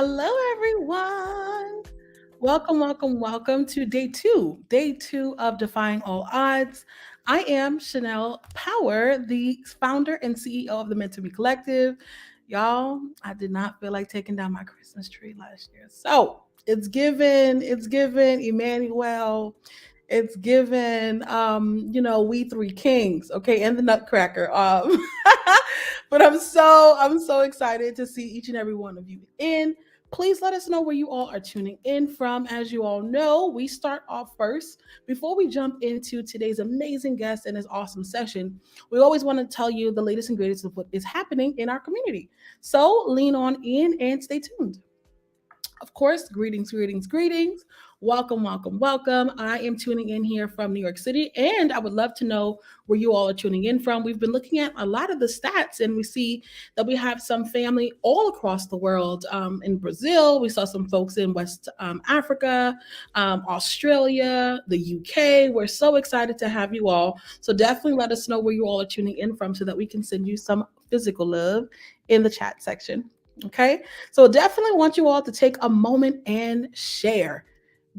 Hello, everyone. Welcome to day two of Defying All Odds. I am Chanel Power, the founder and CEO of the Meant to Be Collective. Y'all, I did not feel like taking down my Christmas tree last year. So it's given Emmanuel. It's given we three kings, okay, and the Nutcracker. But I'm so excited to see each and every one of you in. Please let us know where you all are tuning in from. As you all know, we start off first. Before we jump into today's amazing guest and his awesome session, we always want to tell you the latest and greatest of what is happening in our community. So lean on in and stay tuned. Of course, greetings. Welcome. I am tuning in here from New York City, and I would love to know where you all are tuning in from. We've been looking at a lot of the stats, and we see that we have some family all across the world. In Brazil, we saw some folks in West Africa, Australia, the UK. We're so excited to have you all. So definitely let us know where you all are tuning in from so that we can send you some physical love in the chat section. Okay. So definitely want you all to take a moment and share.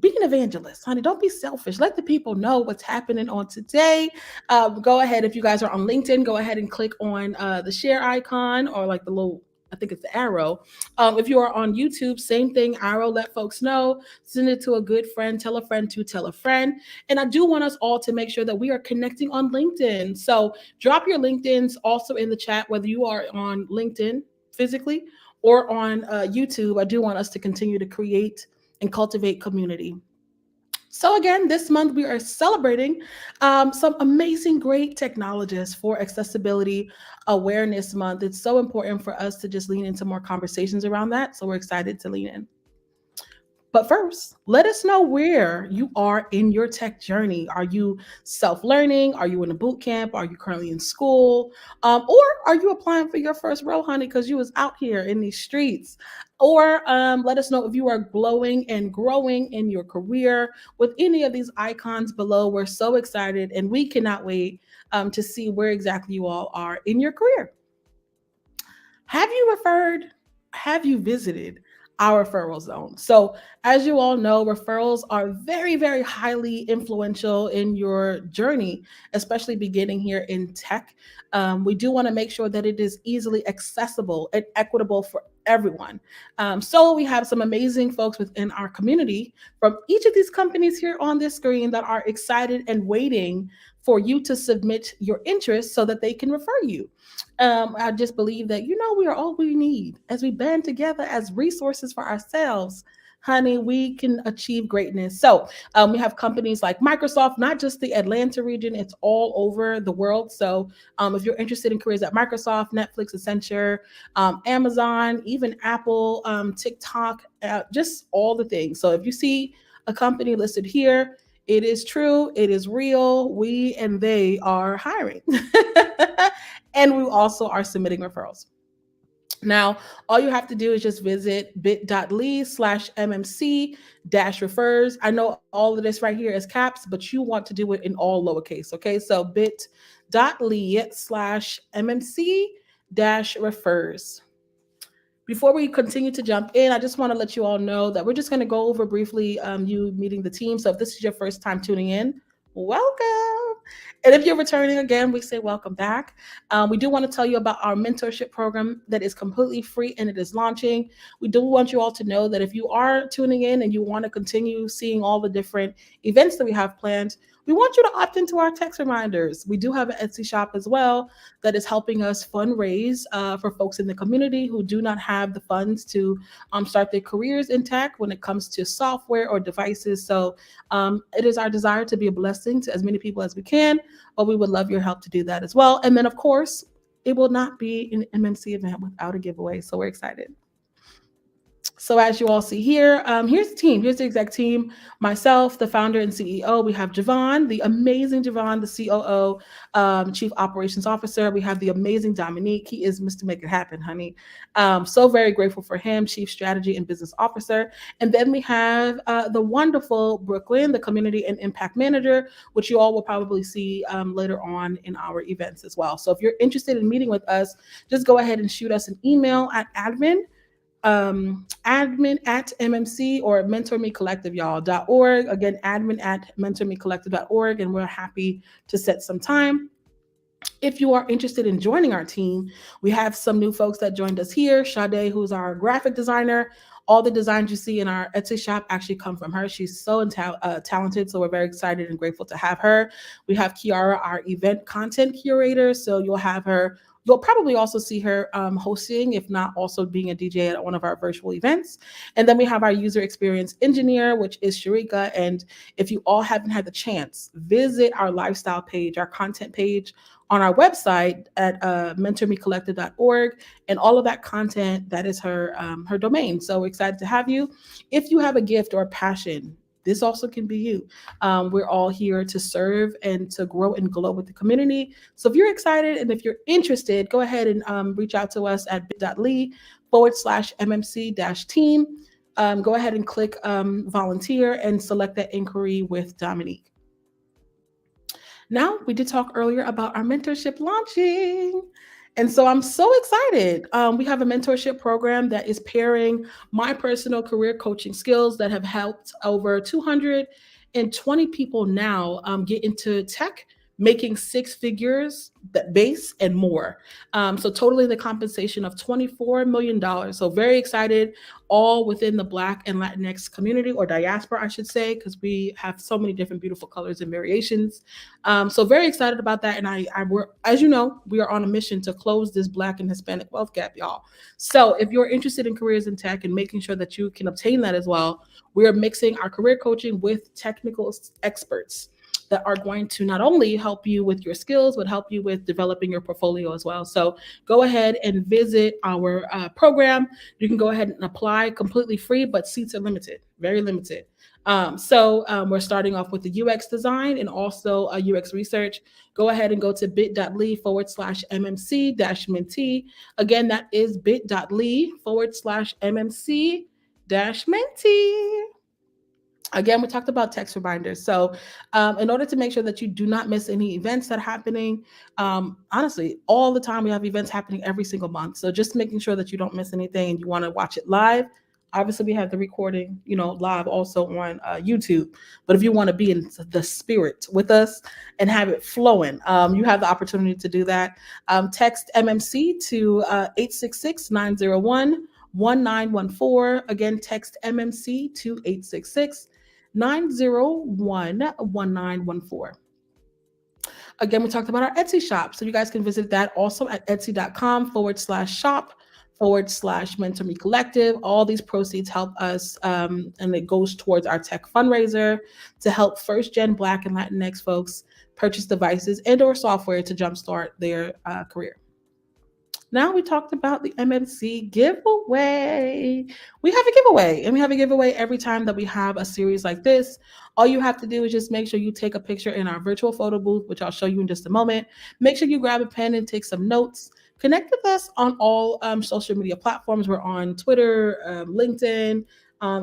Be an evangelist, honey. Don't be selfish. Let the people know what's happening on today. Go ahead. If you guys are on LinkedIn, go ahead and click on the share icon or like the little, I think it's the arrow. If you are on YouTube, same thing, arrow, let folks know, send it to a good friend, tell a friend to tell a friend. And I do want us all to make sure that we are connecting on LinkedIn. So drop your LinkedIn's also in the chat, whether you are on LinkedIn physically or on YouTube. I do want us to continue to create and cultivate community. So again, this month we are celebrating some amazing, great technologists for Accessibility Awareness Month. It's so important for us to just lean into more conversations around that. So we're excited to lean in. But first, let us know where you are in your tech journey. Are you self-learning? Are you in a boot camp? Are you currently in school? Or are you applying for your first role, honey, because you was out here in these streets? Or let us know if you are glowing and growing in your career with any of these icons below. We're so excited and we cannot wait to see where exactly you all are in your career. Have you referred? Have you visited our referral zone? So, as you all know, referrals are very, very highly influential in your journey, especially beginning here in tech. We do want to make sure that it is easily accessible and equitable for everyone. So, we have some amazing folks within our community from each of these companies here on this screen that are excited and waiting for you to submit your interest so that they can refer you. I just believe that, we are all we need as we band together as resources for ourselves. Honey, we can achieve greatness. So we have companies like Microsoft, not just the Atlanta region, it's all over the world. So if you're interested in careers at Microsoft, Netflix, Accenture, Amazon, even Apple, TikTok, just all the things. So if you see a company listed here, it is true, it is real. We and they are hiring. And we also are submitting referrals. Now, all you have to do is just visit bit.ly/mmc refers. I know all of this right here is caps, but you want to do it in all lowercase. Okay. So bit.ly/mmc refers. Before we continue to jump in, I just want to let you all know that we're just going to go over briefly you meeting the team. So if this is your first time tuning in, welcome. And if you're returning again, we say welcome back. We do want to tell you about our mentorship program that is completely free and it is launching. We do want you all to know that if you are tuning in and you want to continue seeing all the different events that we have planned, we want you to opt into our text reminders. We do have an Etsy shop as well that is helping us fundraise for folks in the community who do not have the funds to start their careers in tech when it comes to software or devices. So it is our desire to be a blessing to as many people as we can, but we would love your help to do that as well. And then, of course, it will not be an MMC event without a giveaway. So we're excited. So as you all see here, here's the team. Here's the exec team. Myself, the founder and CEO. We have Javon, the amazing Javon, the COO, Chief Operations Officer. We have the amazing Dominique. He is Mr. Make It Happen, honey. So very grateful for him, Chief Strategy and Business Officer. And then we have the wonderful Brooklyn, the Community and Impact Manager, which you all will probably see later on in our events as well. So if you're interested in meeting with us, just go ahead and shoot us an email at admin at MMC or mentormecollective, y'all.org. Again, admin at mentormecollective.org. And we're happy to set some time. If you are interested in joining our team, we have some new folks that joined us here. Sade, who's our graphic designer. All the designs you see in our Etsy shop actually come from her. She's so talented, so we're very excited and grateful to have her. We have Kiara, our event content curator, so you'll have her. You'll probably also see her hosting, if not also being a DJ at one of our virtual events. And then we have our user experience engineer, which is Sharika. And if you all haven't had the chance, visit our lifestyle page, our content page on our website at mentormecollective.org, and all of that content, that is her domain. So we're excited to have you. If you have a gift or a passion, this also can be you. We're all here to serve and to grow and glow with the community. So if you're excited and if you're interested, go ahead and reach out to us at bit.ly/MMC-team. Go ahead and click volunteer and select that inquiry with Dominique. Now, we did talk earlier about our mentorship launching. And so I'm so excited. We have a mentorship program that is pairing my personal career coaching skills that have helped over 220 people now get into tech, making six figures, that base and more. So totally the compensation of $24 million. So very excited, all within the Black and Latinx community, or diaspora, I should say, because we have so many different beautiful colors and variations. So very excited about that. And we're, as you know, we are on a mission to close this Black and Hispanic wealth gap, y'all. So if you're interested in careers in tech and making sure that you can obtain that as well, we are mixing our career coaching with technical experts that are going to not only help you with your skills, but help you with developing your portfolio as well. So go ahead and visit our program. You can go ahead and apply completely free, but seats are limited, very limited. We're starting off with the UX design and also UX research. Go ahead and go to bit.ly/MMC-mentee. Again, that is bit.ly/MMC-mentee. Again, we talked about text reminders. So in order to make sure that you do not miss any events that are happening, honestly, all the time we have events happening every single month. So just making sure that you don't miss anything and you want to watch it live. Obviously, we have the recording, live also on YouTube. But if you want to be in the spirit with us and have it flowing, you have the opportunity to do that. Text MMC to 866-901-1914. Again, text MMC to 866-901-1914. Again, we talked about our Etsy shop. So you guys can visit that also at etsy.com/shop/Mentor Me Collective. All these proceeds help us, and it goes towards our tech fundraiser to help first-gen Black and Latinx folks purchase devices and or software to jumpstart their career. Now we talked about the MMC giveaway. We have a giveaway, and we have a giveaway every time that we have a series like this. All you have to do is just make sure you take a picture in our virtual photo booth, which I'll show you in just a moment. Make sure you grab a pen and take some notes. Connect with us on all social media platforms. We're on Twitter, LinkedIn.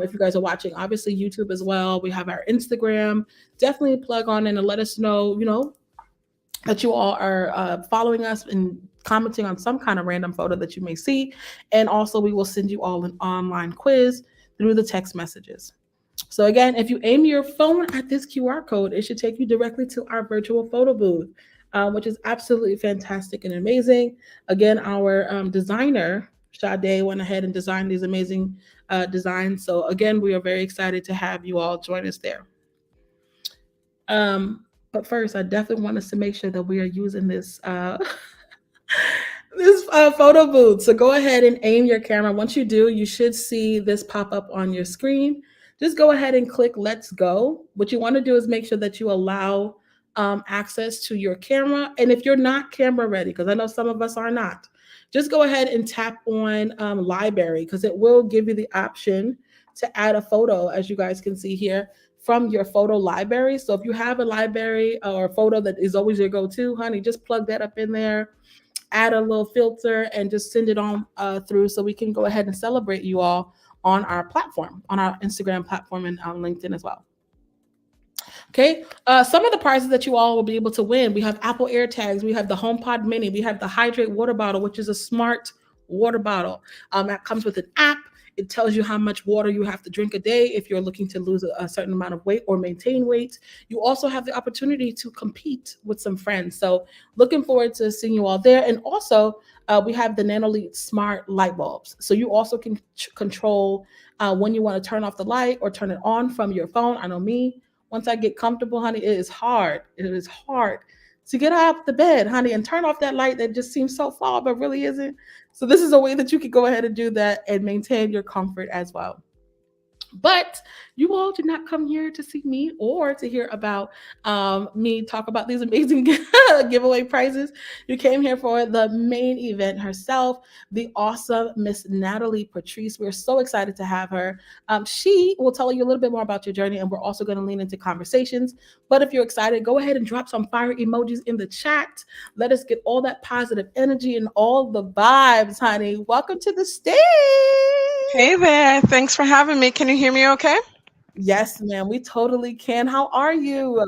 If you guys are watching, obviously YouTube as well. We have our Instagram. Definitely plug on in and let us know, that you all are following us and commenting on some kind of random photo that you may see. And also we will send you all an online quiz through the text messages. So again, if you aim your phone at this QR code, it should take you directly to our virtual photo booth, which is absolutely fantastic and amazing. Again, our designer, Sade, went ahead and designed these amazing designs. So again, we are very excited to have you all join us there. But first, I definitely want us to make sure that we are using this this photo booth. So go ahead and aim your camera. Once you do, you should see this pop up on your screen. Just go ahead and click Let's Go. What you want to do is make sure that you allow access to your camera. And if you're not camera ready, because I know some of us are not, just go ahead and tap on Library, because it will give you the option to add a photo, as you guys can see here, from your photo library. So if you have a library or a photo that is always your go-to, honey, just plug that up in there, add a little filter, and just send it on through so we can go ahead and celebrate you all on our platform, on our Instagram platform and on LinkedIn as well. Okay, some of the prizes that you all will be able to win. We have Apple AirTags, we have the HomePod Mini, we have the Hydrate water bottle, which is a smart water bottle. That comes with an app. It tells you how much water you have to drink a day if you're looking to lose a certain amount of weight or maintain weight. You also have the opportunity to compete with some friends. So, looking forward to seeing you all there. And also, we have the Nanolead smart light bulbs. So, you also can control when you want to turn off the light or turn it on from your phone. I know me, once I get comfortable, honey, it is hard. It is hard to get out of the bed, honey, and turn off that light that just seems so far, but really isn't. So this is a way that you could go ahead and do that and maintain your comfort as well. But you all did not come here to see me or to hear about me talk about these amazing giveaway prizes. You came here for the main event herself, the awesome Miss Natalie Patrice. We're so excited to have her. She will tell you a little bit more about your journey, and we're also going to lean into conversations. But if you're excited, go ahead and drop some fire emojis in the chat. Let us get all that positive energy and all the vibes, honey. Welcome to the stage. Hey there. Thanks for having me. Can you hear me okay? Yes, ma'am. We totally can. How are you?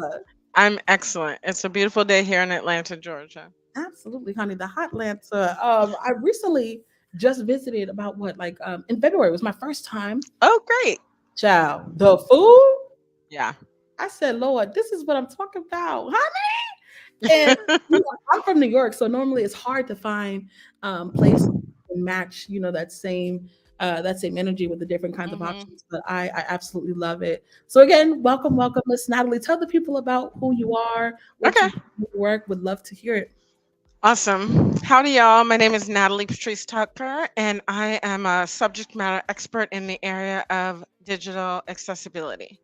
I'm excellent. It's a beautiful day here in Atlanta, Georgia. Absolutely, honey. The hot Atlanta. I recently just visited about what, like in February was my first time. Oh, great. Child, the food. Yeah. I said, Lord, this is what I'm talking about, honey. And I'm from New York, so normally it's hard to find places that match, that same energy with the different kinds of hmm options. But I absolutely love it. So again, welcome, welcome, Miss Natalie. Tell the people about who you are, what Okay. you do, your work. Would love to hear it. Awesome. Howdy, y'all. My name is Natalie Patrice Tucker, and I am a subject matter expert in the area of digital accessibility.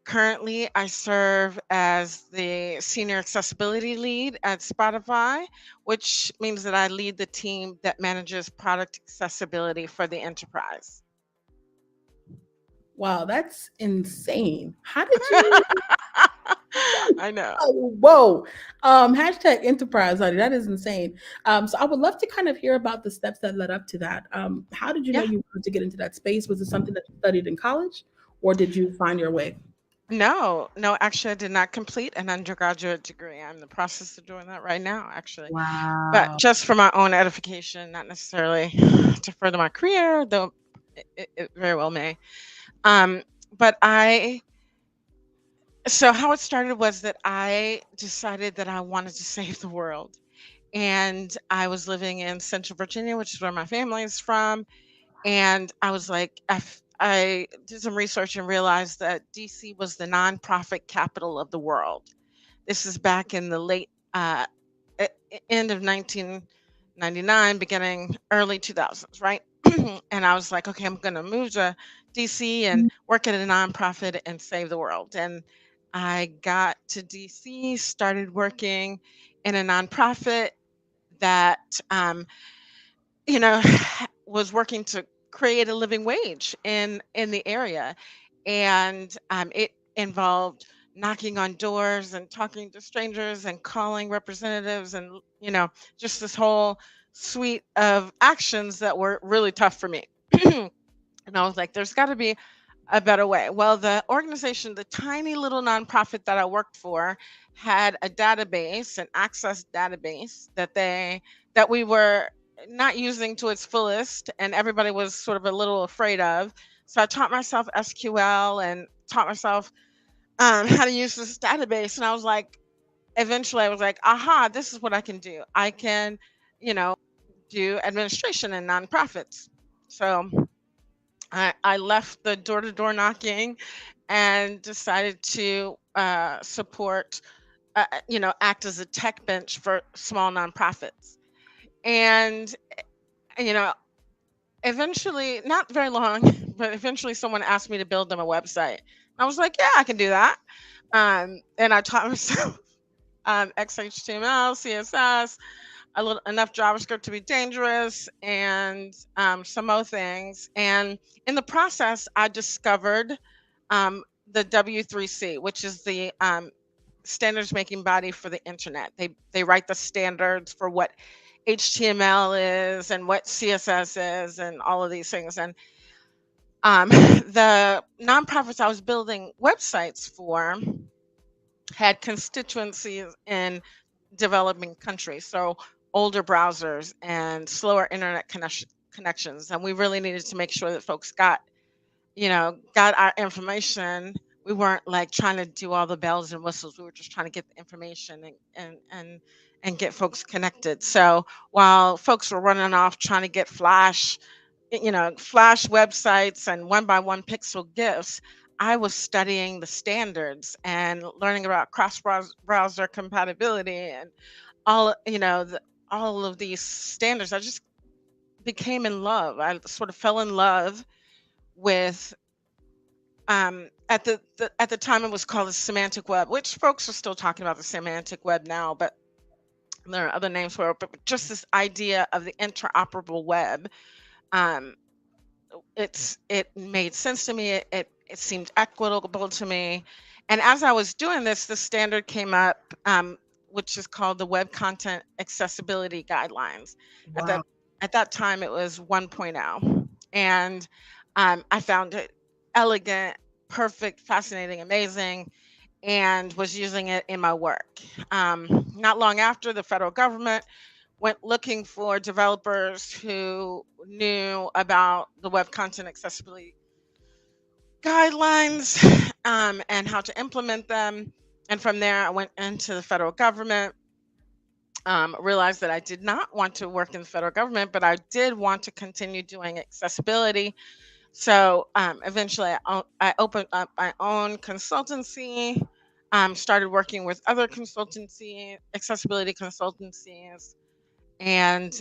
Currently, I serve as the senior accessibility lead at Spotify, which means that I lead the team that manages product accessibility for the enterprise. Wow, that's insane. How did you? I know. Oh, whoa. Hashtag enterprise, honey. That is insane. So I would love to kind of hear about the steps that led up to that. How did you know Yeah. you wanted to get into that space? Was it something that you studied in college, or did you find your way? No, no, actually, I did not complete an undergraduate degree. I'm in the process of doing that right now, actually. But Wow. just for my own edification, not necessarily to further my career, though it very well may. Um, but so how it started was that I decided that I wanted to save the world. And I was living in Central Virginia, which is where my family is from. And I was like, I did some research and realized that DC was the nonprofit capital of the world. This is back in the late end of 1999, beginning early 2000s, right? And I was like, okay, I'm going to move to DC and work at a nonprofit and save the world. And I got to DC, started working in a nonprofit that you know, was working to create a living wage in the area, and it involved knocking on doors and talking to strangers and calling representatives, and just this whole suite of actions that were really tough for me. And I was like, there's got to be a better way. Well, the organization, the tiny little nonprofit that I worked for, had a database, an access database that we were not using to its fullest, and everybody was sort of a little afraid of. So I taught myself SQL and taught myself how to use this database. And I was like, eventually, I was like, aha, this is what I can do. I can, you know, do administration in nonprofits. So I left the door to door knocking and decided to support, act as a tech bench for small nonprofits. And, you know, eventually, not very long, but eventually someone asked me to build them a website. I was like, yeah, I can do that. And I taught myself XHTML, CSS, a little enough JavaScript to be dangerous, and some other things. And in the process, I discovered the W3C, which is the standards making body for the internet. They write the standards for what HTML is and what CSS is and all of these things. And the nonprofits I was building websites for had constituencies in developing countries. So older browsers and slower internet connections, and we really needed to make sure that folks got our information. We weren't like trying to do all the bells and whistles. We were just trying to get the information and get folks connected. So while folks were running off trying to get flash websites and one by one pixel gifs, I was studying the standards and learning about cross browser compatibility and all of these standards. I just became in love. I sort of fell in love with at the time it was called the Semantic Web, which folks are still talking about the Semantic Web now, but there are other names for it. But just this idea of the interoperable web, um, it made sense to me. It seemed equitable to me. And as I was doing this, the standard came up, which is called the Web Content Accessibility Guidelines. At Wow. that at that time, it was 1.0, and I found it elegant, perfect, fascinating, amazing, and was using it in my work. Not long after, the federal government went looking for developers who knew about the Web Content Accessibility Guidelines, and how to implement them. And from there, I went into the federal government. Realized that I did not want to work in the federal government, but I did want to continue doing accessibility. So eventually, I opened up my own consultancy, started working with other accessibility consultancies, and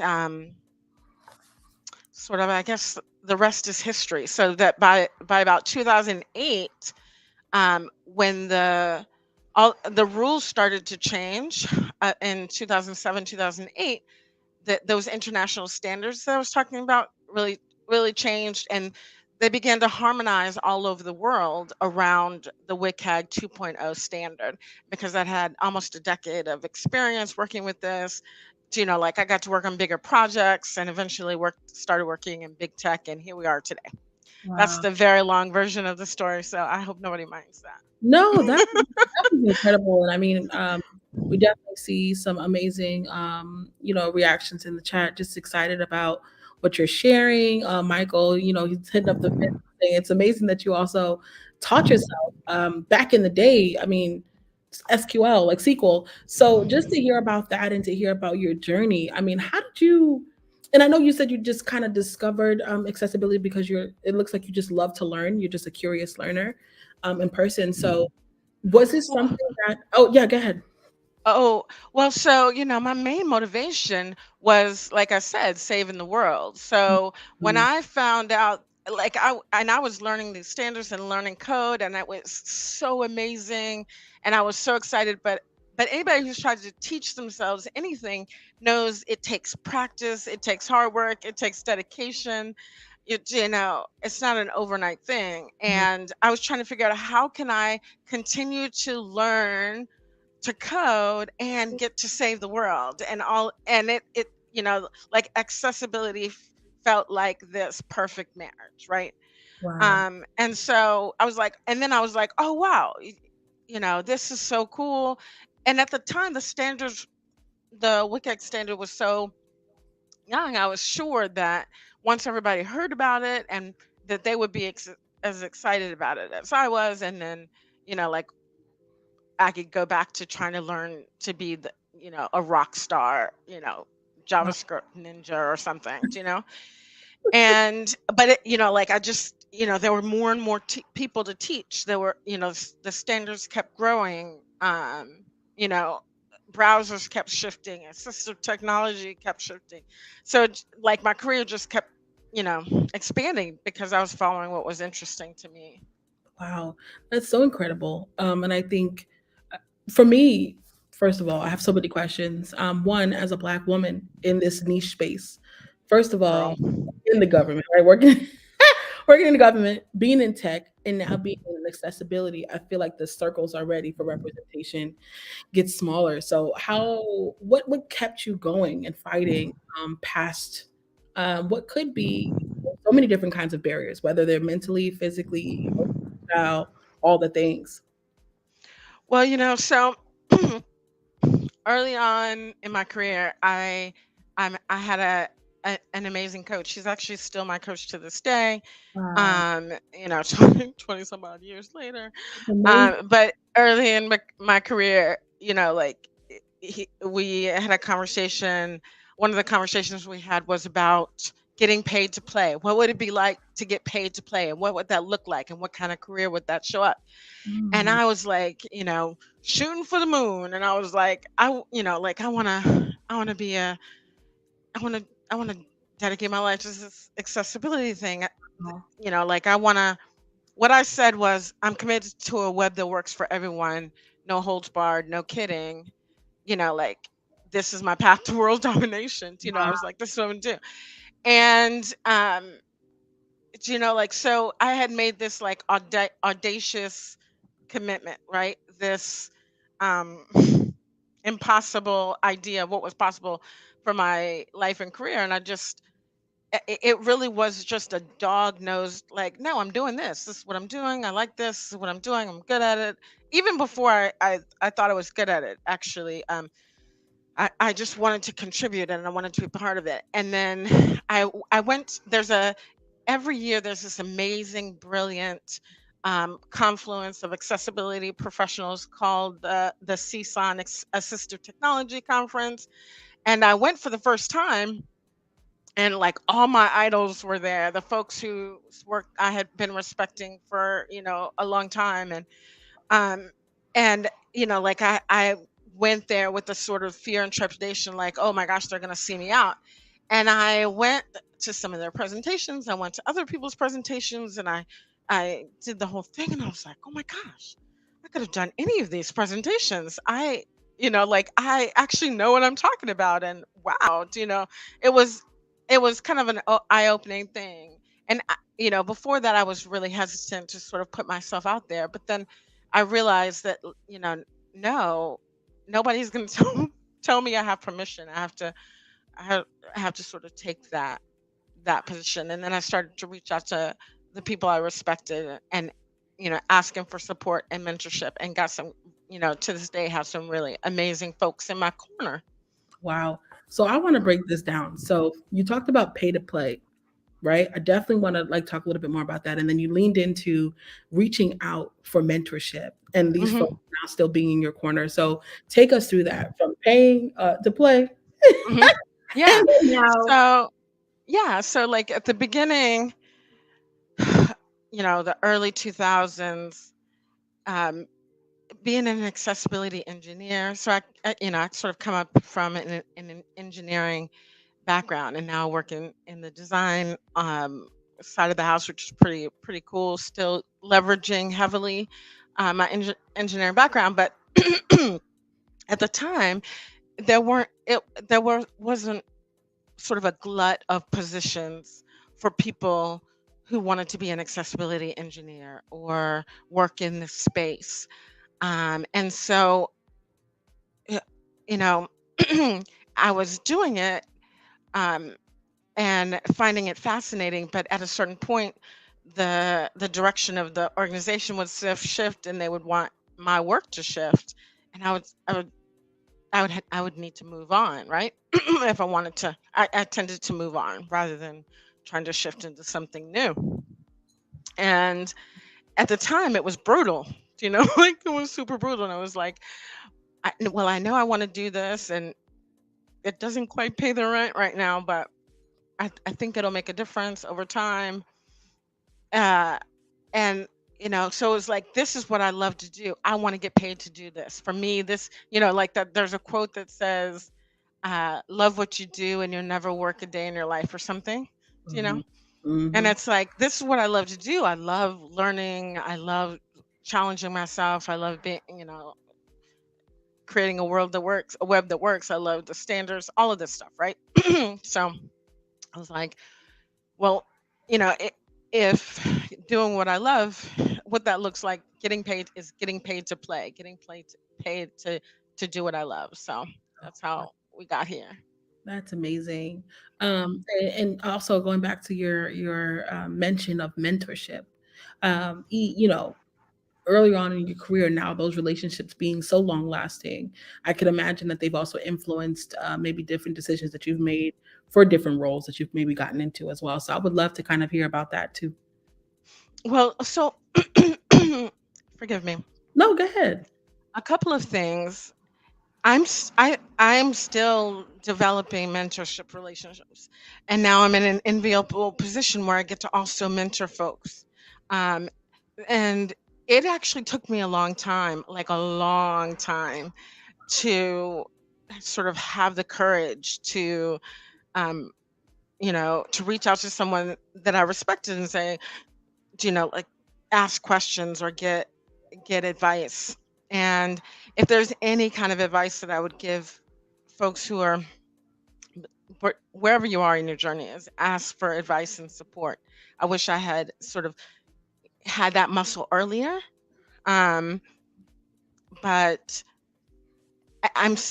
sort of, I guess, the rest is history. So that by about 2008, when all the rules started to change in 2007, 2008, that those international standards that I was talking about really changed, and they began to harmonize all over the world around the WCAG 2.0 standard, because I had almost a decade of experience working with this. Like I got to work on bigger projects and eventually started working in big tech, and here we are today. That's Wow. the very long version of the story, so I hope nobody minds that. No, that was incredible, and I mean, we definitely see some amazing, reactions in the chat. Just excited about what you're sharing. Michael, he's hitting up the fence saying it's amazing that you also taught yourself back in the day. I mean, SQL, like SQL. So just to hear about that and to hear about your journey, I mean, how did you? And I know you said you just kind of discovered accessibility because it looks like you just love to learn. You're just a curious learner in person. So was this something that oh yeah, go ahead. Oh, well, so, my main motivation was, like I said, saving the world. So when Mhm. I found out, I was learning these standards and learning code, and it was so amazing, and I was so excited. But anybody who's tried to teach themselves anything knows it takes practice, it takes hard work, it takes dedication. It's not an overnight thing. Mhm. And I was trying to figure out, how can I continue to learn to code and get to save the world, and like accessibility felt like this perfect marriage, right? Wow. And so I was like, oh wow, this is so cool. And at the time, the WCAG standard was so young. I was sure that once everybody heard about it, and that they would be as excited about it as I was, and then like I could go back to trying to learn to be a rock star, Wow. JavaScript ninja or something, And but like I just, there were more and more people to teach. There were, the standards kept growing. You know, browsers kept shifting, assistive technology kept shifting. So like my career just kept, expanding because I was following what was interesting to me. Wow. That's so incredible. And I think for me, first of all, I have so many questions. One, as a Black woman in this niche space, first of Girl. all, in the government, right? Working working in the government, being in tech, and now being in accessibility, I feel like the circles already for representation get smaller. So what kept you going and fighting past what could be so many different kinds of barriers, whether they're mentally, physically, emotional, all the things. Well, so early on in my career, I had an amazing coach. She's actually still my coach to this day. Wow, 20 some odd years later. amazing. But early in my career, like we had a conversation. One of the conversations we had was about getting paid to play. What would it be like to get paid to play, and what would that look like, and what kind of career would that show up? And Mm, I was like, shooting for the moon. And I was like, like I want to be a, I want to dedicate my life to this accessibility thing. wow. Like I want to. What I said was, I'm committed to a web that works for everyone, no holds barred, no kidding. Like this is my path to world domination. I was like, this is what I'm gonna do. And like so I had made this like audacious commitment, right? This um impossible idea of what was possible for my life and career. And it really was just a dog nosed, like, no, I'm doing this. This is what I'm doing. I like this. This is what I'm doing. I'm good at it. Even before I thought I was good at it, actually. I just wanted to contribute and I wanted to be part of it. And then I went, every year there's this amazing, brilliant confluence of accessibility professionals called the CSON Assistive Technology Conference. And I went for the first time, and like all my idols were there, the folks whose work I had been respecting for a long time. Um, and like I went there with a sort of fear and trepidation, like, oh my gosh, they're gonna see me out. And I went to some of their presentations. I went to other people's presentations, and I did the whole thing. And I was like, oh my gosh, I could have done any of these presentations. Like I actually know what I'm talking about. And wow, it was it was kind of an eye opening thing. And before that, I was really hesitant to sort of put myself out there. But then I realized that, no, nobody's going to tell me I have permission. I have, I have to sort of take that position. And then I started to reach out to the people I respected, and, asking for support and mentorship, and got some, to this day have some really amazing folks in my corner. Wow. So I want to break this down. So you talked about pay to play, right? I definitely want to like talk a little bit more about that. And then you leaned into reaching out for mentorship and these folks Hmm. now still being in your corner. So take us through that from paying to play Hmm. Yeah. and then now. So, yeah. So, like at the beginning, the early 2000s, um, being an accessibility engineer. So I sort of come up from an engineering background, and now working in the design side of the house, which is pretty cool. Still leveraging heavily my engineering background, but at the time there weren't it there were wasn't sort of a glut of positions for people who wanted to be an accessibility engineer or work in this space. And so, y- you know, I was doing it, um, and finding it fascinating, but at a certain point, the direction of the organization would shift, and they would want my work to shift, and I would need to move on, right? If I wanted to, I tended to move on rather than trying to shift into something new. And at the time, it was brutal. Like it was super brutal, and I was like, well, I know I want to do this, and it doesn't quite pay the rent right now, but I think it'll make a difference over time. Uh, and so it's like, this is what I love to do. I want to get paid to do this. For me, this, like that. There's a quote that says, "Love what you do, and you'll never work a day in your life," or something. You know, Mhm, and mhm. it's like, this is what I love to do. I love learning. I love challenging myself. I love being, creating a world that works, a web that works. I love the standards, all of this stuff, right? So I was like, well, if doing what I love, what that looks like, getting paid is getting paid to play, getting paid to do what I love. So that's how we got here. That's amazing. And also going back to your mention of mentorship, you know, early on in your career now, those relationships being so long lasting, I could imagine that they've also influenced maybe different decisions that you've made for different roles that you've maybe gotten into as well. So I would love to kind of hear about that too. Well, so forgive me. No, go ahead. A couple of things. I'm still developing mentorship relationships, and now I'm in an enviable position where I get to also mentor folks. Um, and it actually took me a long time, like a long time, to sort of have the courage to, um, to reach out to someone that I respected and say, like ask questions or get advice. And if there's any kind of advice that I would give folks who are wherever you are in your journey is ask for advice and support. I wish I had sort of had that muscle earlier. Um, but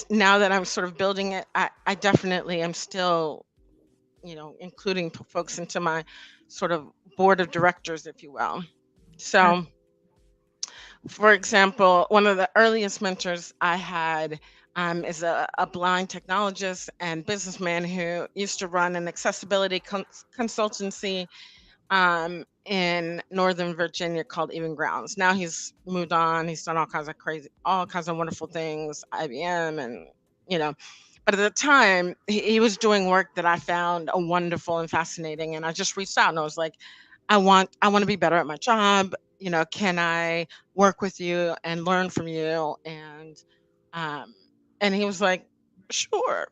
now that I'm sort of building it, I definitely am still, including folks into my sort of board of directors, if you will. That- So, for example, one of the earliest mentors I had is a blind technologist and businessman who used to run an accessibility consultancy in Northern Virginia called Even Grounds. Now he's moved on. He's done all kinds of wonderful things, IBM, and you know. But at the time, he was doing work that I found wonderful and fascinating, and I just reached out and I was like, I want to be better at my job. Can I work with you and learn from you? Um, and he was like, sure.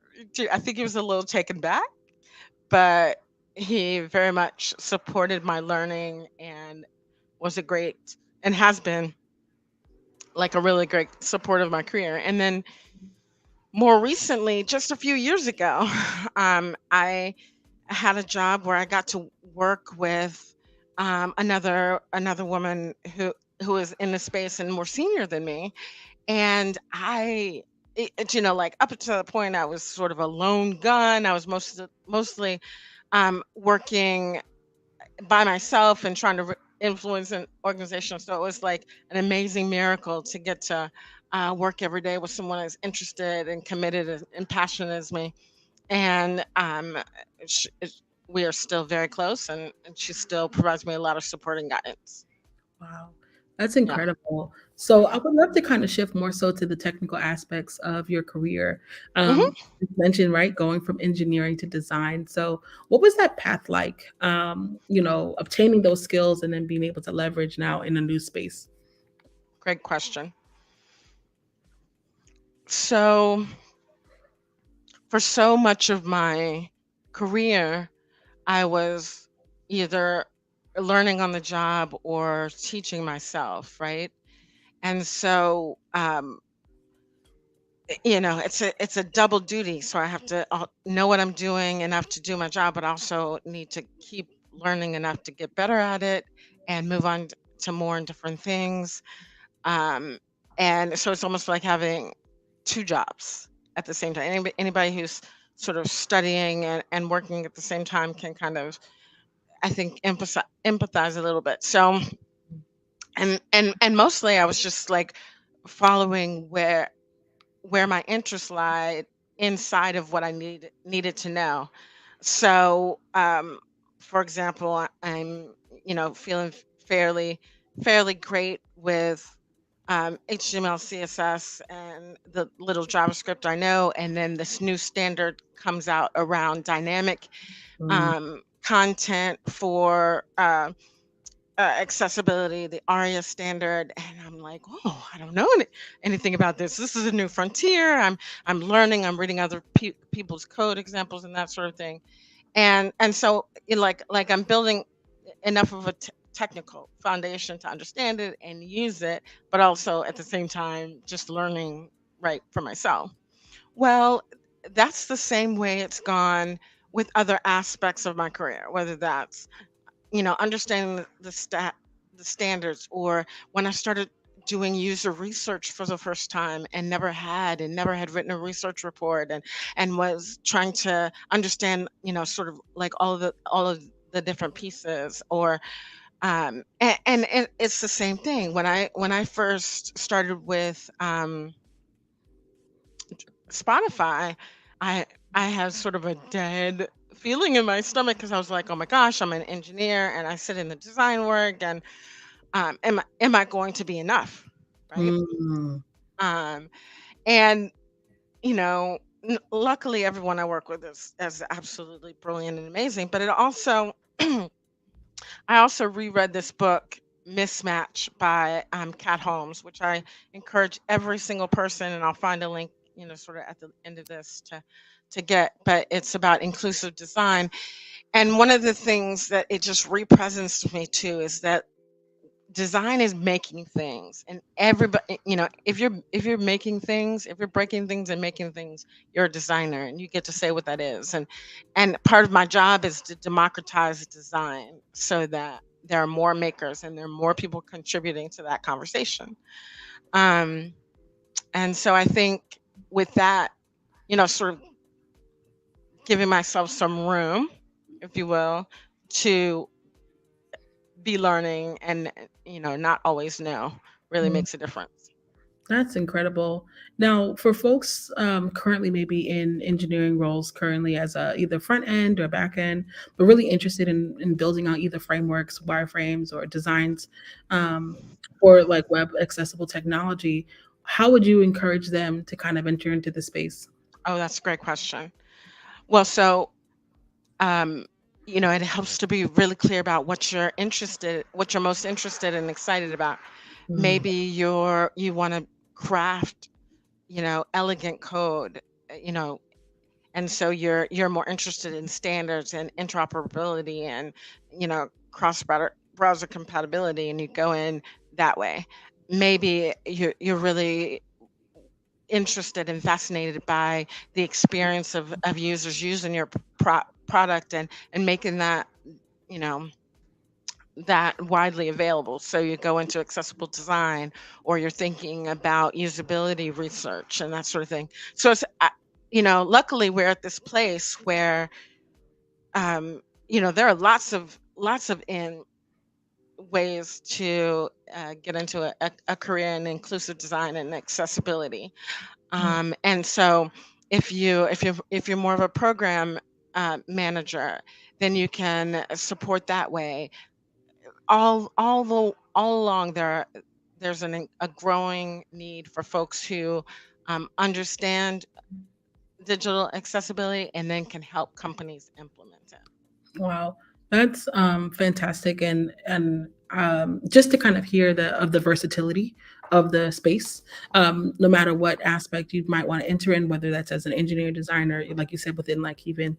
I think he was a little taken back, but he very much supported my learning and was a great and has been like a really great support of my career. And then more recently, just a few years ago, I had a job where I got to work with another woman who is in the space and more senior than me. And like up until the point, I was sort of a lone gun. I was mostly working by myself and trying to influence an organization. So it was like an amazing miracle to get to work every day with someone as interested and committed and passionate as me. And sh- sh- we are still very close, and she still provides me a lot of support and guidance. Wow, that's Yeah. incredible. So I would love to kind of shift more so to the technical aspects of your career. hmm You mentioned, right, going from engineering to design. So what was that path like? Obtaining those skills and then being able to leverage now in a new space. Great question. So, for so much of my career, I was either learning on the job or teaching myself, right? And so, it's a double duty. So I have to know what I'm doing enough to do my job, but also need to keep learning enough to get better at it and move on to more and different things. Um, and so it's almost like having two jobs at the same time. Anybody who's sort of studying and working at the same time can kind of, I think, empathize a little bit. So, and mostly I was just like following where my interests lied inside of what I needed to know. So, for example, I'm feeling fairly great with HTML, CSS, and the little JavaScript I know, and then this new standard comes out around dynamic Mm, content for accessibility, the ARIA standard, and I'm like, oh, I don't know anything about this. This is a new frontier. I'm learning. I'm reading other people's code examples and that sort of thing. And so like I'm building enough of a technical foundation to understand it and use it, but also at the same time just learning right for myself. Well, that's the same way it's gone with other aspects of my career, whether that's understanding the standards, or when I started doing user research for the first time and never had written a research report, and was trying to understand, sort of like all of the different pieces, or It's the same thing. When I first started with Spotify, I I had sort of a dead feeling in my stomach because I was like, oh my gosh, I'm an engineer and I sit in the design work, and am I going to be enough, right? Mm, Um, and luckily everyone I work with is absolutely brilliant and amazing. But it also I also reread this book, Mismatch by Kat Holmes, which I encourage every single person, and I'll find a link, sort of at the end of this to get. But it's about inclusive design, and one of the things that it just represents to me too is that design is making things, and everybody, if you're making things, if you're breaking things and making things, you're a designer, and you get to say what that is. And part of my job is to democratize design so that there are more makers and there are more people contributing to that conversation. um and so I think with that, sort of giving myself some room, if you will, to be learning and not always know, really mm. makes a difference. That's incredible. Now, for folks currently maybe in engineering roles, currently as a either front end or back end, but really interested in building out either frameworks, wireframes, or designs um, for like web accessible technology, how would you encourage them to kind of enter into the space? Oh, that's a great question. Well, so um, it helps to be really clear about what you're most interested and excited about. Mm, Maybe you want to craft, elegant code, you know, and so you're more interested in standards and interoperability and cross browser compatibility, and you go in that way. Maybe you're really interested and fascinated by the experience of users using your product, and making that, you know that widely available. So you go into accessible design, or you're thinking about usability research and that sort of thing. So luckily we're at this place where there are lots of in ways to get into a career in inclusive design and accessibility. mm, And so if you're more of a program manager, then you can support that way. All along there's a growing need for folks who understand digital accessibility and then can help companies implement it. wow, that's fantastic, and just to kind of hear the versatility of the space, no matter what aspect you might want to enter in, whether that's as an engineer, designer, like you said, within like even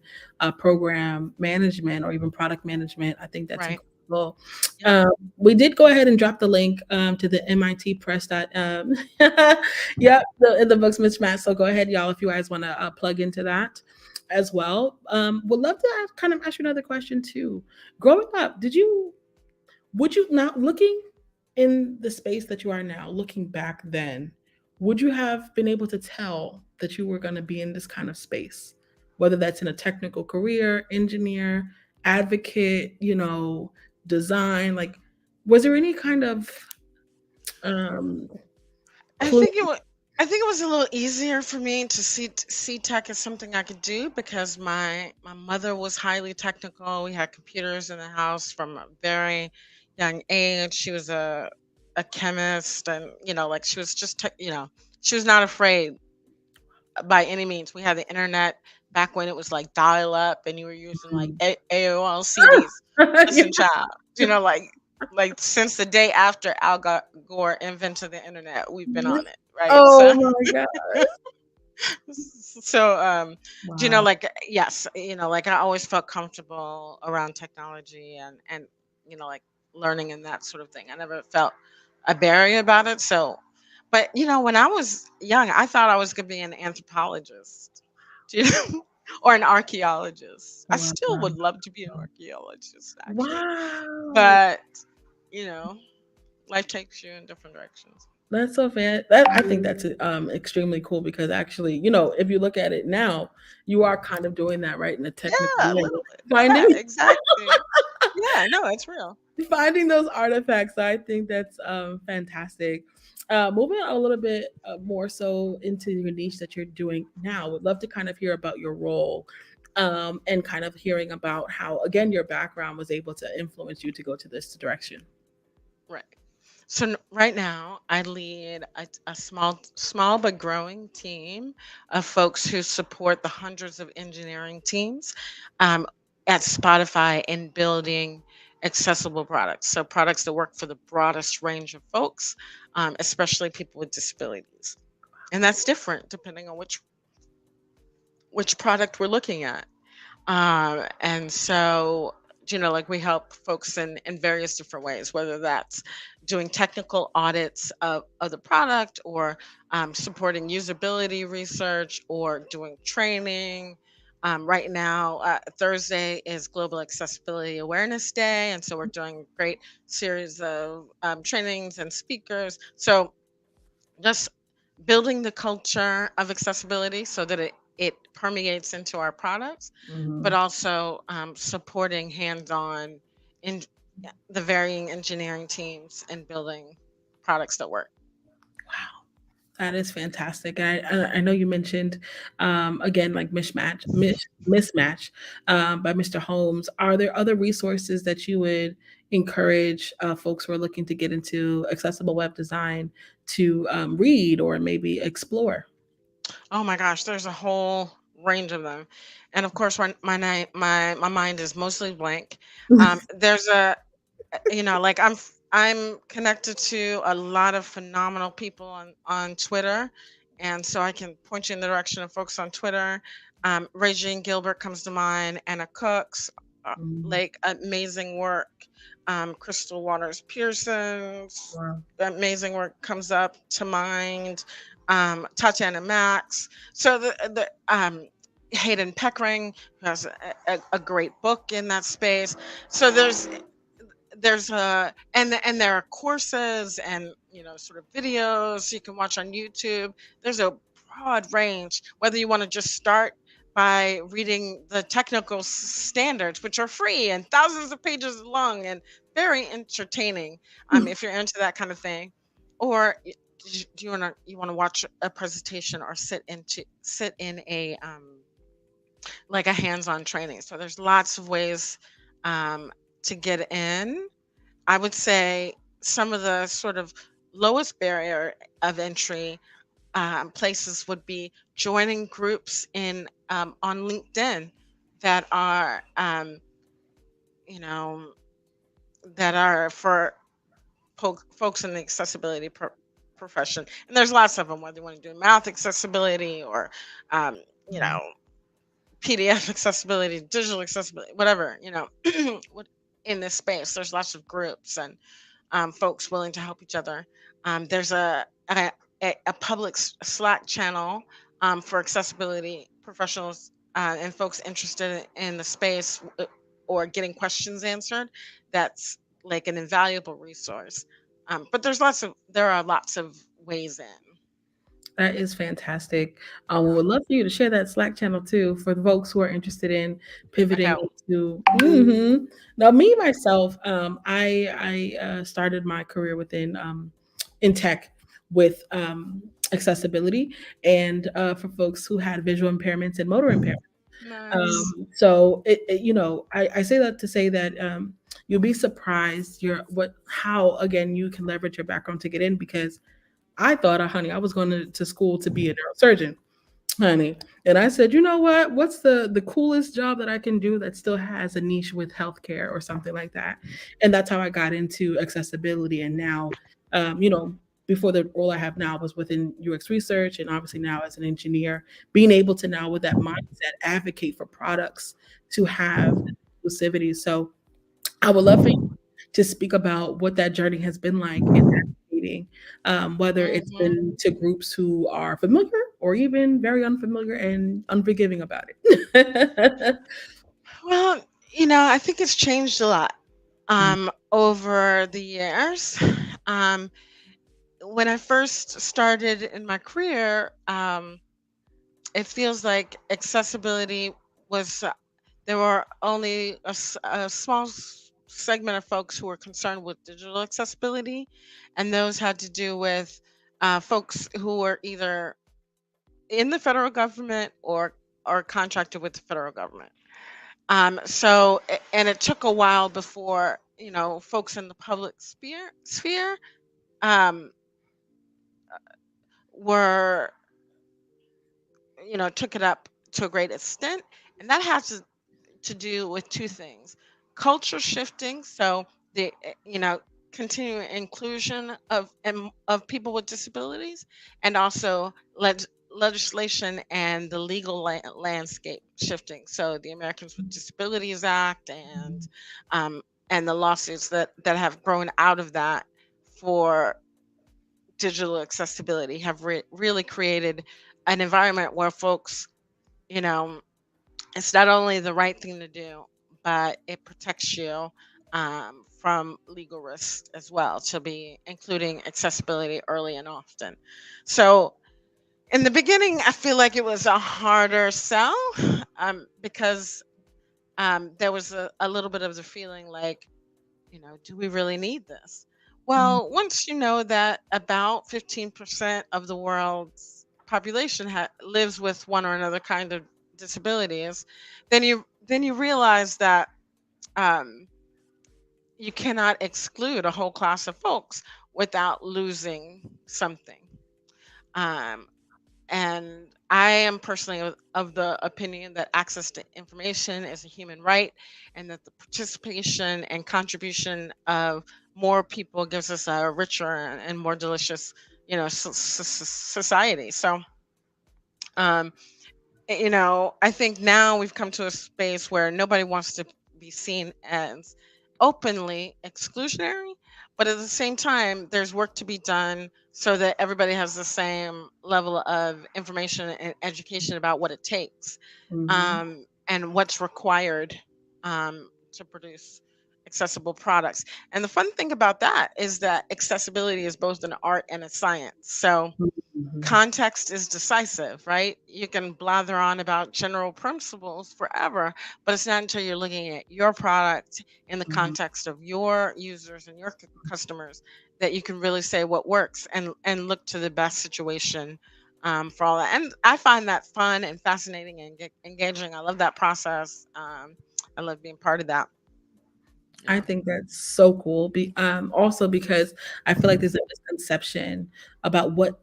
program management or even product management. I think that's Right. incredible. Yep. Um, we did go ahead and drop the link to the MIT Press. Yep, the books mismatch. So go ahead, y'all, if you guys want to plug into that as well. Would love to kind of ask you another question too. Growing up, would you not looking in the space that you are now, looking back then, would you have been able to tell that you were going to be in this kind of space, whether that's in a technical career, engineer, advocate, design? Like, was there any kind of um, I clue? think it was. I think it was a little easier for me to see tech as something I could do because my mother was highly technical. We had computers in the house from a very young age. She was a chemist, and like she was just she was not afraid by any means. We had the internet back when it was like dial up, and you were using like AOL CDs. Listen, Yeah. child, like since the day after Gore invented the internet, we've been on it, right? So Oh my god! so Wow. like, yes, like I always felt comfortable around technology, and like learning and that sort of thing. I never felt a barrier about it. So, but when I was young, I thought I was going to be an anthropologist, you know, or an archaeologist. I still Wow. would love to be an archaeologist, actually. Wow. But you know life takes you in different directions. That's so fan that I think that's extremely cool because actually, if you look at it now, you are kind of doing that, right, in a technical Yeah, a way. little bit. Yeah, Finding exactly. Yeah, no, it's real. finding those artifacts. I think that's fantastic. Moving on a little bit more so into your niche that you're doing now, would love to kind of hear about your role and kind of hearing about how, again, your background was able to influence you to go to this direction. Right. So right now, I lead a small but growing team of folks who support the hundreds of engineering teams um, at Spotify in building accessible products. So products that work for the broadest range of folks, especially people with disabilities. And that's different depending on which product we're looking at. And so, like we help folks in various different ways, whether that's doing technical audits of the product or supporting usability research or doing training. Right now, Thursday is Global Accessibility Awareness Day. And so we're doing a great series of trainings and speakers. So just building the culture of accessibility so that it permeates into our products, but Mhm. also supporting hands-on in the varying engineering teams and building products that work. Wow. That is fantastic. I know you mentioned again like mismatch by Mr. Holmes. Are there other resources that you would encourage folks who are looking to get into accessible web design to read or maybe explore? Oh my gosh, there's a whole range of them, and of course, when my mind is mostly blank. There's like I'm connected to a lot of phenomenal people on Twitter, and so I can point you in the direction of folks on Twitter. Regine Gilbert comes to mind, Anna Cooks, Mm, like amazing work. Crystal Waters Pearson's wow. amazing work comes up to mind. Tatiana Max. So the Hayden Peckering, who has a great book in that space. So there's a and there are courses and sort of videos you can watch on YouTube. There's a broad range, whether you want to just start by reading the technical standards, which are free and thousands of pages long and very entertaining, if you're into that kind of thing, or do you want to watch a presentation or sit in a like a hands-on training. So there's lots of ways to get in. I would say some of the sort of lowest barrier of entry places would be joining groups in on LinkedIn that are you know that are for folks in the accessibility profession. And there's lots of them, whether you want to do math accessibility or um, you Mm. know PDF accessibility, digital accessibility, whatever, what in this space. There's lots of groups and folks willing to help each other. There's a public Slack channel for accessibility professionals and folks interested in the space or getting questions answered. That's like an invaluable resource. But there are lots of ways in. That is fantastic. We would love for you to share that Slack channel too for the folks who are interested in Okay. pivoting into. Mhm. Now, me myself, I started my career within in tech with accessibility and for folks who had visual impairments and motor impairments. Nice. So I say that to say that you'll be surprised your what how again you can leverage your background to get in because I thought, honey, I was going to school to be a neurosurgeon, honey. And I said, you know what? What's the coolest job that I can do that still has a niche with healthcare or something like that? And that's how I got into accessibility. And now, before the role I have now was within UX research, and obviously now as an engineer, being able to now with that mindset advocate for products to have exclusivity. So I would love for you to speak about what that journey has been like in advocating, whether it's Hmm. been to groups who are familiar or even very unfamiliar and unforgiving about it. Well, I think it's changed a lot Mm, over the years. Um, when I first started in my career, it feels like accessibility was there were only a small segment of folks who were concerned with digital accessibility, and those had to do with folks who were either in the federal government or contracted with the federal government. And it took a while before folks in the public sphere um, were took it up to a great extent, and that has to do with two things: culture shifting, so the continuing inclusion of people with disabilities, and also legislation and the legal landscape shifting, so the Americans with Disabilities Act um, and the lawsuits that have grown out of that for digital accessibility have really created an environment where folks, you know it's not only the right thing to do, but it protects you from legal risks as well, to be including accessibility early and often. So in the beginning, I feel like it was a harder sell, because there was a little bit of the feeling like, do we really need this? Mhm. Well, once you know that about 15% of the world's population lives with one or another kind of disabilities, then you realize that um, you cannot exclude a whole class of folks without losing something. Um, and I am personally of the opinion that access to information is a human right, and that the participation and contribution of more people gives us a richer and more delicious, society. So, um, I think now we've come to a space where nobody wants to be seen as openly exclusionary, but at the same time, there's work to be done so that everybody has the same level of information and education about what it takes, Mhm. and what's required to produce accessible products. And the fun thing about that is that accessibility is both an art and a science. So, Mhm. context is decisive, right? You can blather on about general principles forever, but it's not until you're looking at your product in the Mhm. context of your users and your customers that you can really say what works and look to the best situation for all that. And I find that fun and fascinating and engaging. I love that process. I love being part of that. I Yeah. think that's so cool. Also because I feel like there's a misconception about what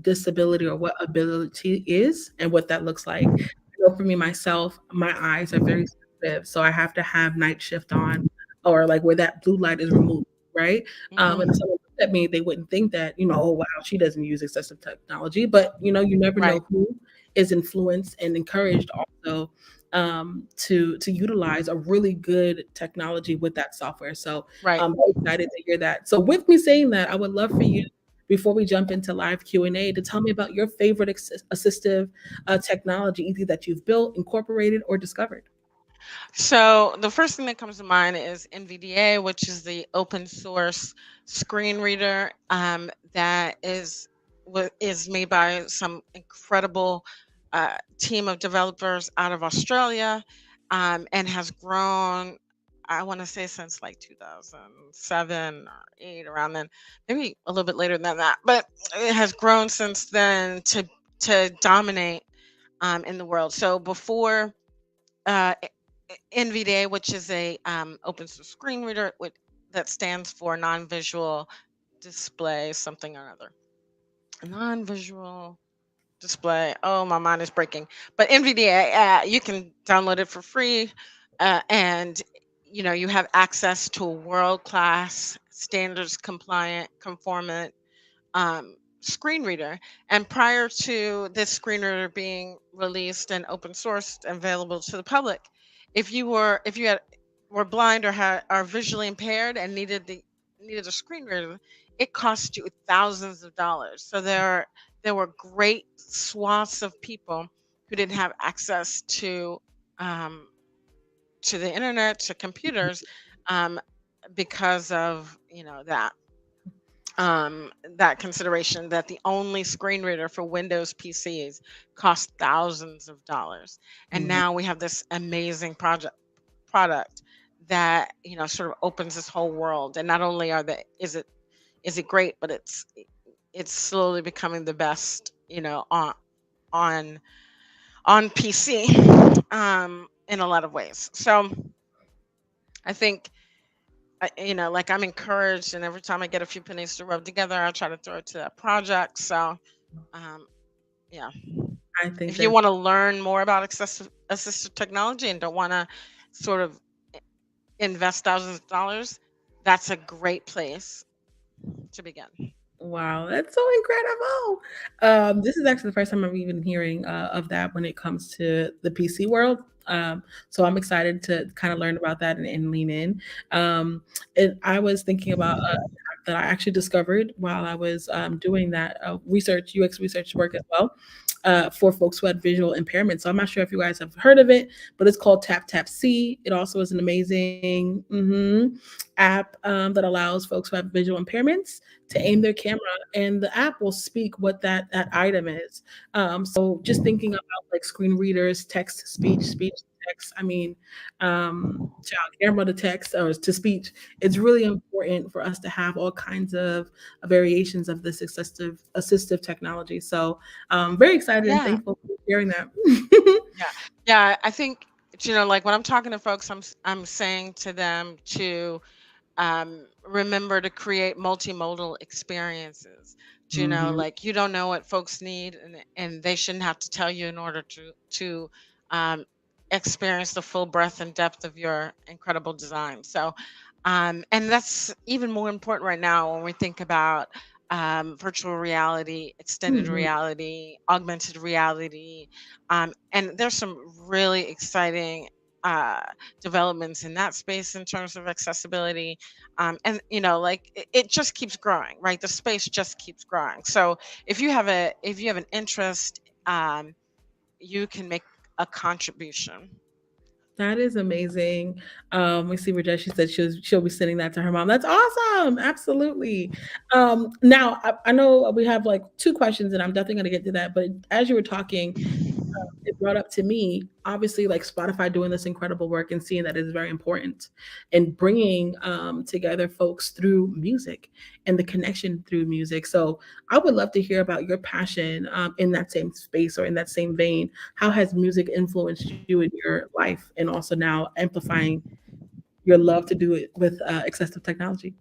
disability or what ability is and what that looks like. I know for me myself, my eyes are very sensitive, so I have to have night shift on, or like where that blue light is removed, right? And if Hmm. someone looked at me, they wouldn't think that, oh wow, she doesn't use excessive technology. But you never Right. know who is influenced and encouraged also to utilize a really good technology with that software. So Right. I'm very excited to hear that. So with me saying that, I would love for you, before we jump into live Q&A, to tell me about your favorite assistive technology, either that you've built, incorporated, or discovered. So the first thing that comes to mind is Nvda, which is the open source screen reader that is made by some incredible team of developers out of Australia, and has grown. I want to say since like 2007 or 8, around then, maybe a little bit later than that, but it has grown since then to dominate in the world. So before uh, NVDA, which is a open source screen reader that stands for non-visual display something or other. Non-visual display. Oh, my mind is breaking. But NVDA, you can download it for free, and you have access to a world-class, standards compliant, conformant screen reader. And prior to this screen reader being released and open sourced and available to the public, if you were blind or are visually impaired and needed a screen reader, it cost you thousands of dollars. So there were great swaths of people who didn't have access um, to the internet, to computers, um, because of that consideration, that the only screen reader for Windows PCs cost thousands of dollars. And Mhm. now we have this amazing product that sort of opens this whole world. And not only are they is it great, but it's slowly becoming the best on on PC in a lot of ways. So I think like I'm encouraged, and every time I get a few pennies to rub together, I try to throw it to that project. So um, yeah, I think if you that want to learn more about assistive technology and don't want to sort of invest thousands of dollars, that's a great place to begin. wow, that's so incredible. This is actually the first time I'm even hearing of that when it comes to the PC world. So I'm excited to kind of learn about that and lean in. And I was thinking about app that I actually discovered while I was doing that research, UX research work as well. For folks who had visual impairment. So I'm not sure if you guys have heard of it, but it's called Tap Tap See. It also is an amazing app that allows folks who have visual impairments to aim their camera, and the app will speak what that item is. So just thinking about like screen readers, text to speech, speech to text. I mean, camera to text or to speech. It's really important for us to have all kinds of variations of this assistive technology. So very excited and Yeah, thankful for sharing that. yeah, yeah. I think like when I'm talking to folks, I'm saying to them to remember to create multimodal experiences. Mhm. Like you don't know what folks need, and they shouldn't have to tell you in order to um, experience the full breadth and depth of your incredible design. So, and that's even more important right now when we think about virtual reality, extended Mhm. reality, augmented reality, and there's some really exciting uh, developments in that space in terms of accessibility. And like it just keeps growing, right? The space just keeps growing. So if you have an interest, you can make a contribution. That is amazing. We see Rajesh. She said she'll be sending that to her mom. That's awesome. Absolutely. Now I know we have like two questions, and I'm definitely going to get to that. But as you were talking, it brought up to me, obviously, like Spotify doing this incredible work and seeing that it is very important and bringing together folks through music and the connection through music. So I would love to hear about your passion in that same space or in that same vein. How has music influenced you in your life and also now amplifying your love to do it with accessible technology?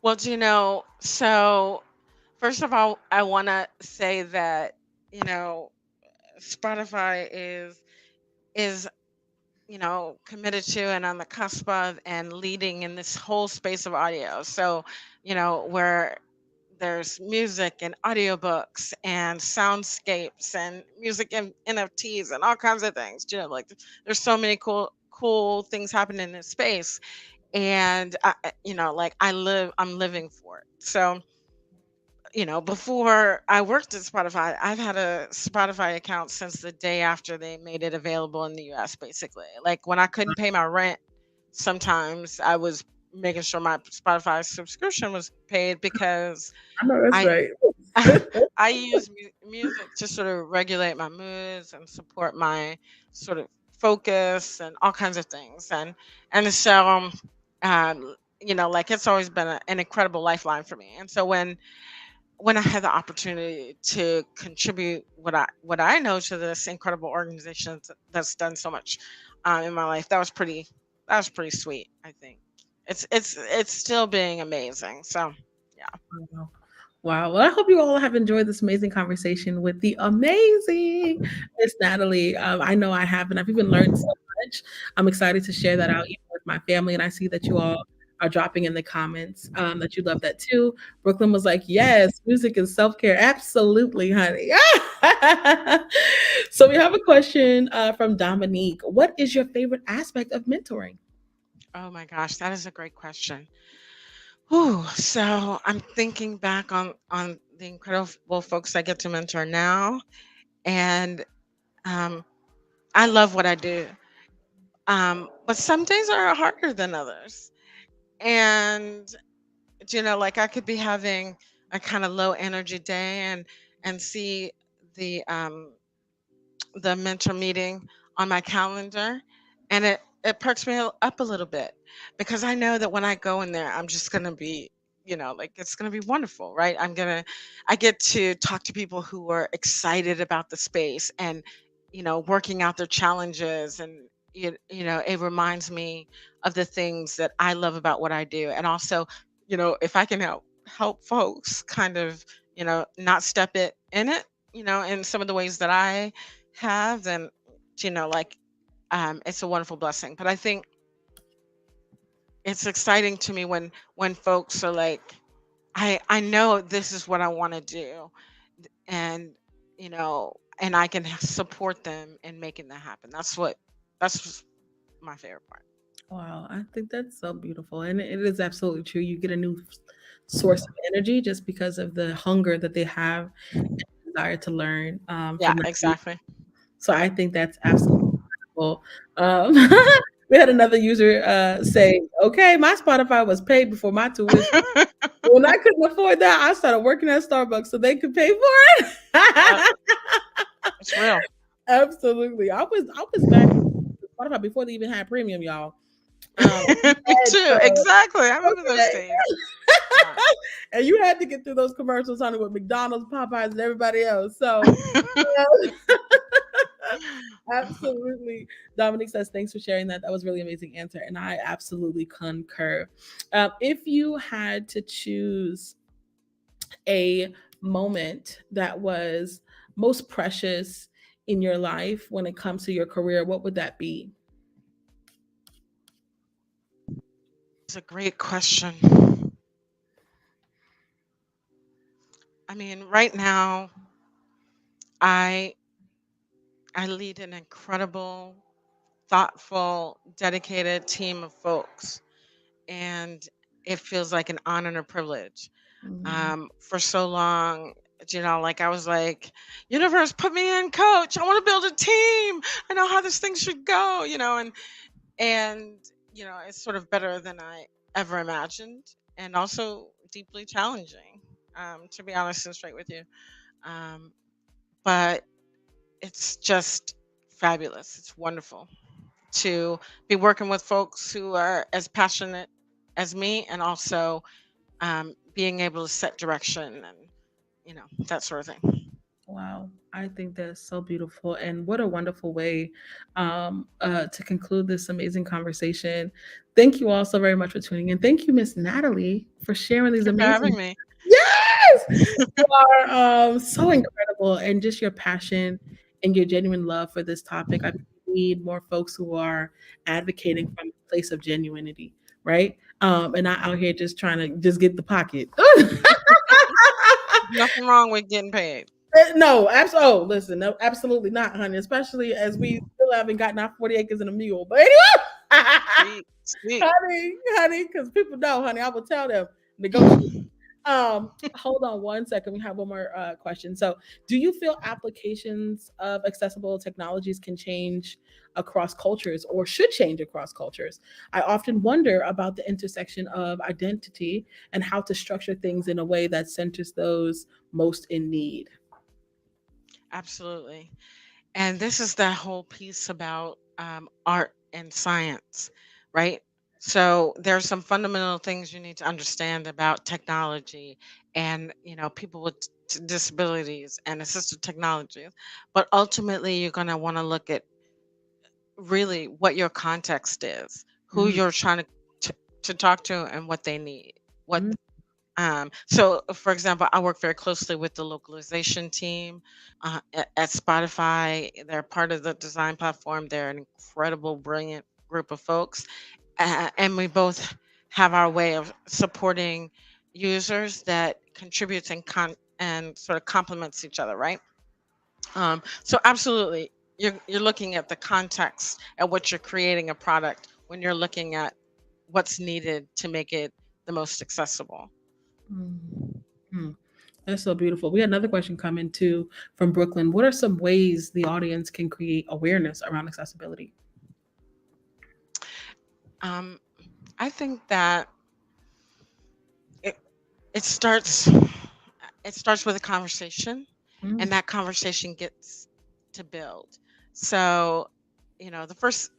Well, so first of all, I want to say that you know Spotify is committed to and on the cusp of and leading in this whole space of audio. So, where there's music and audiobooks and soundscapes and music and NFTs and all kinds of things. Like there's so many cool things happening in this space. And like I'm living for it. So before I worked at Spotify, I've had a Spotify account since the day after they made it available in the US, basically. Like when I couldn't pay my rent, sometimes I was making sure my Spotify subscription was paid because I know that's I right. I use music to sort of regulate my moods and support my sort of focus and all kinds of things. And so like it's always been an incredible lifeline for me. And so when I had the opportunity to contribute what I know to this incredible organization that's done so much in my life, that was pretty sweet. I think it's still being amazing. So yeah. Wow. Wow. Well, I hope you all have enjoyed this amazing conversation with the amazing Miss Natalie. I know I have, and I've even learned so much. I'm excited to share that out even with my family, and I see that you all are dropping in the comments that you love that too. Brooklyn was like, "Yes, music and self care, absolutely, honey." So we have a question from Dominique. What is your favorite aspect of mentoring? Oh my gosh, that is a great question. Whew, so I'm thinking back on the incredible folks I get to mentor now, and um, I love what I do. But some days are harder than others, and like I could be having a kind of low energy day and see the um the mentor meeting on my calendar, and it perks me up a little bit because I know that when I go in there, I'm just gonna be, like it's gonna be wonderful, right? I get to talk to people who are excited about the space and, working out their challenges, and it reminds me of the things that I love about what I do, and also, if I can help folks kind of, not step it in it, in some of the ways that I have, then, like it's a wonderful blessing. But I think it's exciting to me when folks are like, I know this is what I want to do, and and I can support them in making that happen. That's my favorite part. Wow, I think that's so beautiful. And it is absolutely true. You get a new source of energy just because of the hunger that they have and desire to learn Yeah, from that. exactly. So I think that's absolutely cool. Um, we had another user say, okay, my Spotify was paid before my tuition. When I couldn't afford that, I started working at Starbucks so they could pay for Yep, it. it's real. Absolutely. I was back on Spotify before they even had premium, y'all. Me And too. so Exactly. I remember those okay. days. Yeah. And you had to get through those commercials, honey, with McDonald's, Popeyes, and everybody else. So uh, absolutely. Dominic says, thanks for sharing that. That was a really amazing answer. And I absolutely concur. If you had to choose a moment that was most precious in your life when it comes to your career, what would that be? It's a great question. I mean, right now, I I lead an incredible, thoughtful, dedicated team of folks, and it feels like an honor and a privilege. Mm, For so long, like I was like, universe, put me in, coach. I want to build a team. I know how this thing should go, and it's sort of better than I ever imagined, and also deeply challenging, to be honest and straight with you. Um, but it's just fabulous. It's wonderful to be working with folks who are as passionate as me, and also being able to set direction and that sort of thing. wow, I think that's so beautiful, and what a wonderful way to conclude this amazing conversation. Thank you all so very much for tuning in. Thank you, Miss Natalie, for sharing Thank these you for amazing. having me. Yes, you are so incredible, and just your passion and your genuine love for this topic. I need more folks who are advocating from a place of genuinity, right? And not out here just trying to just get the pocket. Nothing wrong with getting paid. No, absolutely. Oh, listen, no, absolutely not, honey. Especially as we still haven't gotten our 40 acres and a mule. But anyway, Sweet, sweet. honey, because people know, honey, I will tell them negotiate. Hold on one second. We have one more question. So, do you feel applications of accessible technologies can change across cultures or should change across cultures? I often wonder about the intersection of identity and how to structure things in a way that centers those most in need. Absolutely. And this is the whole piece about art and science, right? So there's some fundamental things you need to understand about technology and people with disabilities and assistive technologies. But ultimately, you're going to want to look at really what your context is, who Mhm, you're trying to talk to, and what they need. What mhm, so, for example, I work very closely with the localization team at Spotify. They're part of the design platform. They're an incredible, brilliant group of folks, and we both have our way of supporting users that contributes and sort of complements each other, right? So, absolutely, you're looking at the context at what you're creating a product when you're looking at what's needed to make it the most accessible. mhm, mhm. That's so beautiful. We had another question coming too from Brooklyn. What are some ways the audience can create awareness around accessibility? Um, I think that it it starts it starts with a conversation, Mm, and that conversation gets to build. So, the first,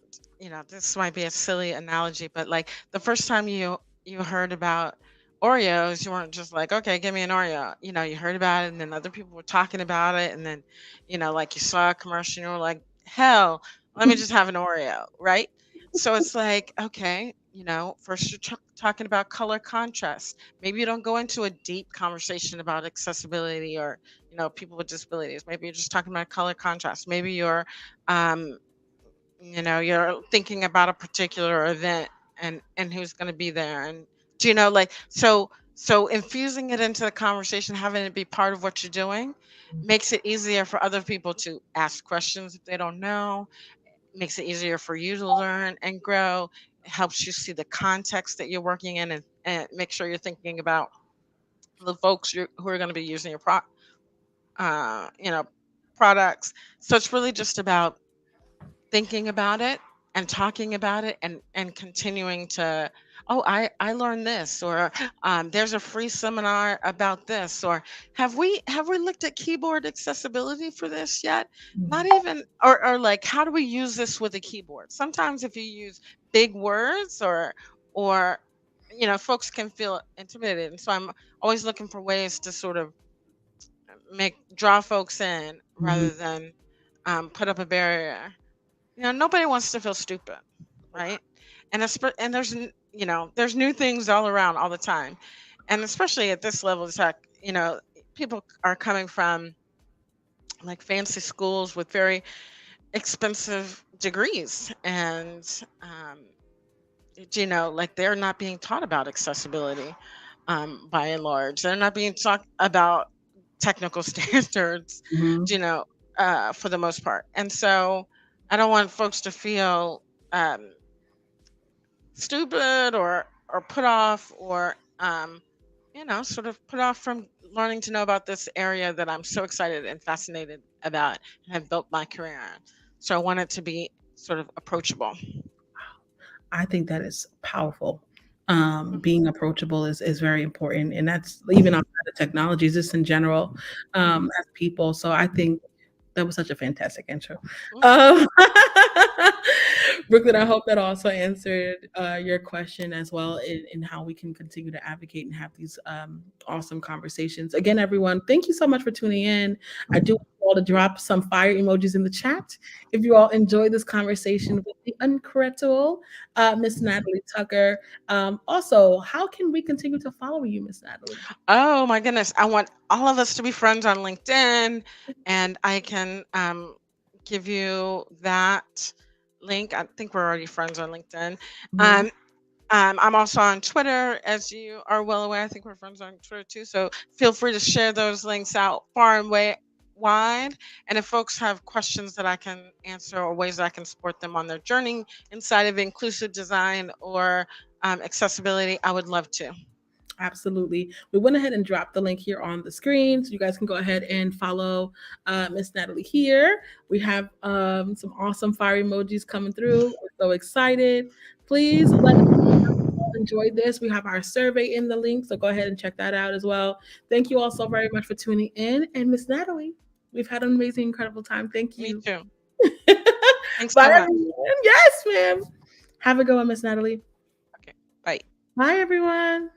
this might be a silly analogy, but like the first time you heard about Oreos, you weren't just like, okay, give me an Oreo. You heard about it, and then other people were talking about it, and then, like you saw a commercial, and you were like, hell, let me just have an Oreo, right? So it's like, okay, first you're talking about color contrast. Maybe you don't go into a deep conversation about accessibility or, people with disabilities. Maybe you're just talking about color contrast. Maybe um, you're thinking about a particular event and who's going to be there, and like, so infusing it into the conversation, having it be part of what you're doing, makes it easier for other people to ask questions if they don't know, makes it easier for you to learn and grow. It helps you see the context that you're working in, and make sure you're thinking about the folks who are going to be using your uh, you know products. So it's really just about thinking about it and talking about it, and continuing to, oh, I learned this, or there's a free seminar about this, or have we looked at keyboard accessibility for this yet? Not even, or like, how do we use this with a keyboard? Sometimes if you use big words, or folks can feel intimidated, and so I'm always looking for ways to sort of make draw folks in Mhm. rather than put up a barrier. Nobody wants to feel stupid, right? And there's new things all around all the time, and especially at this level of tech, people are coming from like fancy schools with very expensive degrees, and like, they're not being taught about accessibility, by and large. They're not being taught about technical standards, Mhm. you know, for the most part. And so I don't want folks to feel um, stupid, or put off, or sort of put off from learning to know about this area that I'm so excited and fascinated about and have built my career in. So I want it to be sort of approachable. I think that is powerful. Being approachable is very important, and that's even outside of technologies, just in general, Mhm. as people. So I think that was such a fantastic intro. Mhm. Um, Brooklyn, I hope that also answered your question as well, in how we can continue to advocate and have these awesome conversations. Again, everyone, thank you so much for tuning in. I do want you all to drop some fire emojis in the chat if you all enjoyed this conversation with the uncorrectable Miss Natalie Tucker. Also, how can we continue to follow you, Miss Natalie? Oh my goodness. I want all of us to be friends on LinkedIn, and I can give you that link. I think we're already friends on LinkedIn. Mhm. Um, I'm also on Twitter, as you are well aware. I think we're friends on Twitter too. So feel free to share those links out far and wide. And if folks have questions that I can answer, or ways that I can support them on their journey inside of inclusive design or accessibility, I would love to. Absolutely. We went ahead and dropped the link here on the screen, so you guys can go ahead and follow Miss Natalie here. We have some awesome fire emojis coming through. We're so excited. Please let us enjoy this. We have our survey in the link, so go ahead and check that out as well. Thank you all so very much for tuning in. And Miss Natalie, we've had an amazing, incredible time. Thank Me you. too. Thanks Bye, so much. everyone. Yes, ma'am. Have a good one, Miss Natalie. Okay. Bye. Bye, everyone.